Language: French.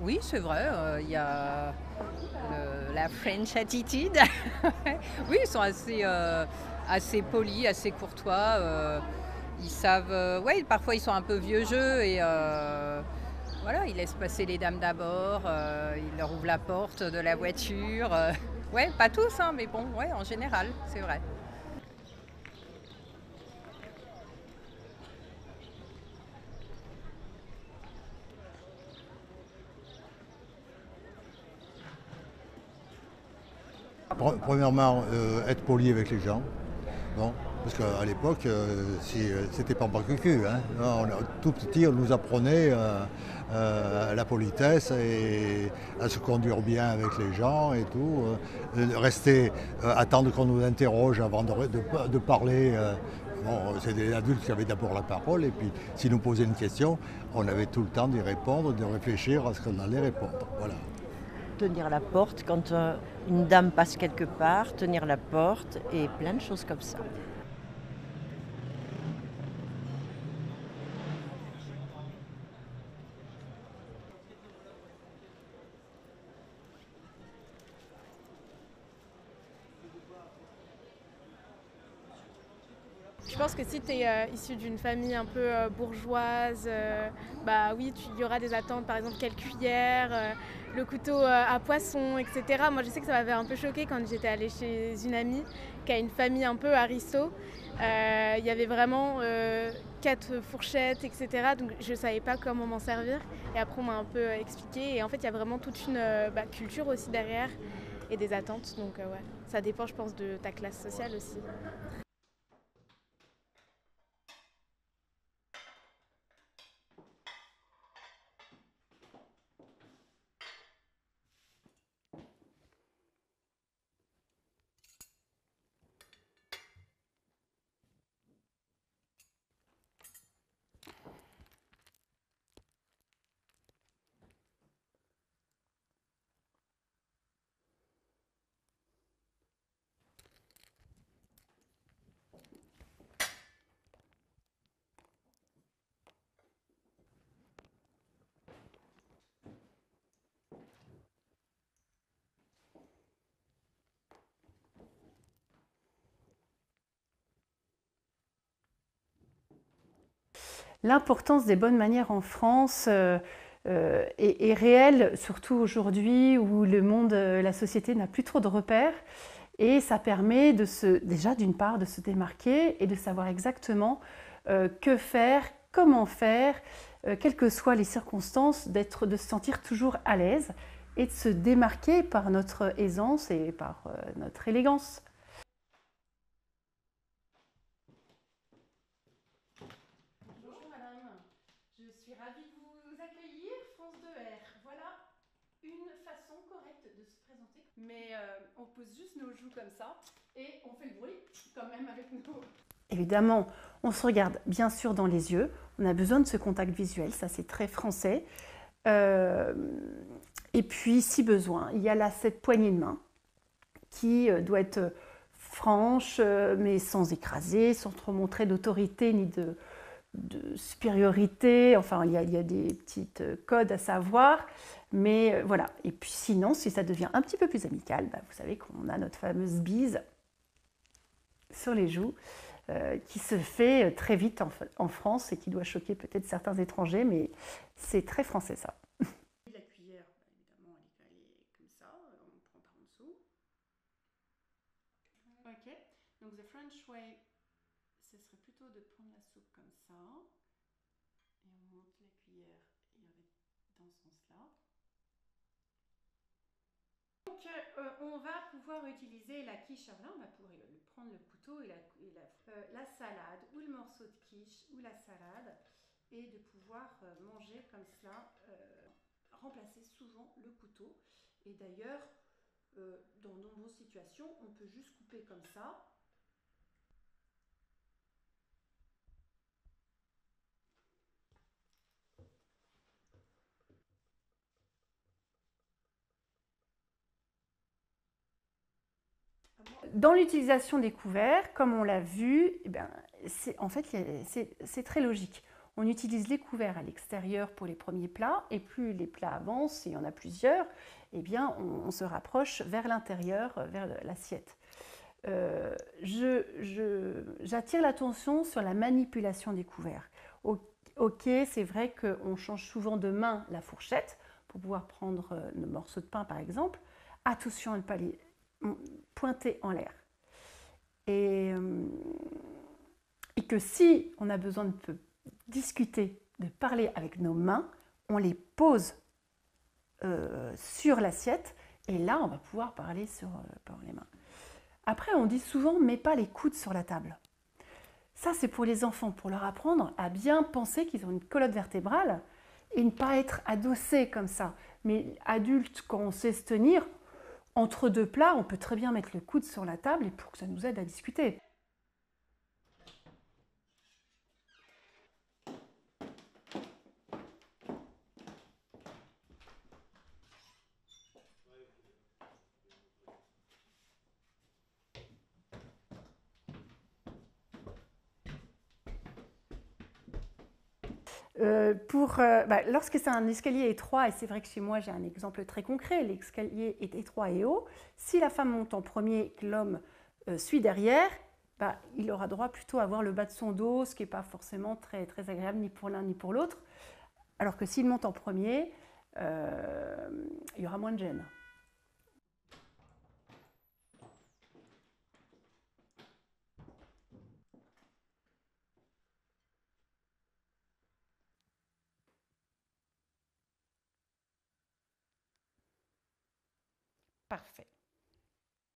Oui, c'est vrai, il y a la French attitude. Oui, ils sont assez polis, assez courtois. Ils savent, ouais, parfois ils sont un peu vieux jeu et voilà, ils laissent passer les dames d'abord, ils leur ouvrent la porte de la voiture. Ouais, pas tous, hein, mais bon, ouais, en général, c'est vrai. Premièrement, être poli avec les gens. Bon, parce qu'à l'époque, c'était pas cucu. Hein. Tout petit, on nous apprenait la politesse et à se conduire bien avec les gens et tout. Rester, attendre qu'on nous interroge avant de parler. Bon, c'est des adultes qui avaient d'abord la parole et puis s'ils nous posaient une question, on avait tout le temps d'y répondre, de réfléchir à ce qu'on allait répondre. Voilà. Tenir la porte quand une dame passe quelque part, tenir la porte et plein de choses comme ça. Je pense que si tu es issu d'une famille un peu bourgeoise, bah oui, il y aura des attentes, par exemple quelle cuillère, le couteau à poisson, etc. Moi je sais que ça m'avait un peu choqué quand j'étais allée chez une amie qui a une famille un peu aristo. Il y avait vraiment 4 fourchettes, etc. Donc je ne savais pas comment m'en servir. Et après on m'a un peu expliqué. Et en fait il y a vraiment toute une culture aussi derrière et des attentes. Donc ouais, ça dépend je pense de ta classe sociale aussi. L'importance des bonnes manières en France est réelle, surtout aujourd'hui où le monde, la société n'a plus trop de repères. Et ça permet déjà d'une part de se démarquer et de savoir exactement que faire, comment faire, quelles que soient les circonstances, de se sentir toujours à l'aise et de se démarquer par notre aisance et par notre élégance. Bonjour madame, je suis ravie de vous accueillir, France 2R. Voilà une façon correcte de se présenter. Mais on pose juste nos joues comme ça et on fait le bruit quand même avec nos... Évidemment, on se regarde bien sûr dans les yeux. On a besoin de ce contact visuel, ça c'est très français. Et puis, si besoin, il y a là cette poignée de main qui doit être franche, mais sans écraser, sans trop montrer d'autorité ni de supériorité. Enfin, il y a des petits codes à savoir. Mais voilà. Et puis sinon, si ça devient un petit peu plus amical, bah, vous savez qu'on a notre fameuse bise sur les joues qui se fait très vite en France et qui doit choquer peut-être certains étrangers, mais c'est très français ça. La cuillère, évidemment, elle est comme ça, on prend par en dessous. Ok, donc the French way, ce serait plutôt de prendre la soupe comme ça, et on monte la cuillère et dans ce sens-là. Donc on va pouvoir utiliser la quiche, voilà, on va pouvoir prendre le couteau et la salade ou le morceau de quiche ou la salade et de pouvoir manger comme cela, remplacer souvent le couteau. Et d'ailleurs, dans de nombreuses situations, on peut juste couper comme ça. Dans l'utilisation des couverts, comme on l'a vu, eh ben, en fait, c'est très logique. On utilise les couverts à l'extérieur pour les premiers plats, et plus les plats avancent, s'il y en a plusieurs, eh bien, on se rapproche vers l'intérieur, vers l'assiette. J'attire l'attention sur la manipulation des couverts. Ok, c'est vrai qu'on change souvent de main la fourchette pour pouvoir prendre nos morceaux de pain par exemple. Attention à ne pas les pointer en l'air. Et que si on a besoin de discuter, de parler avec nos mains, on les pose sur l'assiette et là on va pouvoir parler par les mains. Après on dit souvent mets pas les coudes sur la table. Ça c'est pour les enfants, pour leur apprendre à bien penser qu'ils ont une colonne vertébrale et ne pas être adossés comme ça. Mais adultes, quand on sait se tenir, entre deux plats, on peut très bien mettre le coude sur la table et pour que ça nous aide à discuter. Lorsque c'est un escalier étroit, et c'est vrai que chez moi j'ai un exemple très concret, l'escalier est étroit et haut, si la femme monte en premier et que l'homme suit derrière, il aura droit plutôt à voir le bas de son dos, ce qui n'est pas forcément très, très agréable ni pour l'un ni pour l'autre, alors que s'il monte en premier, il y aura moins de gêne. Parfait.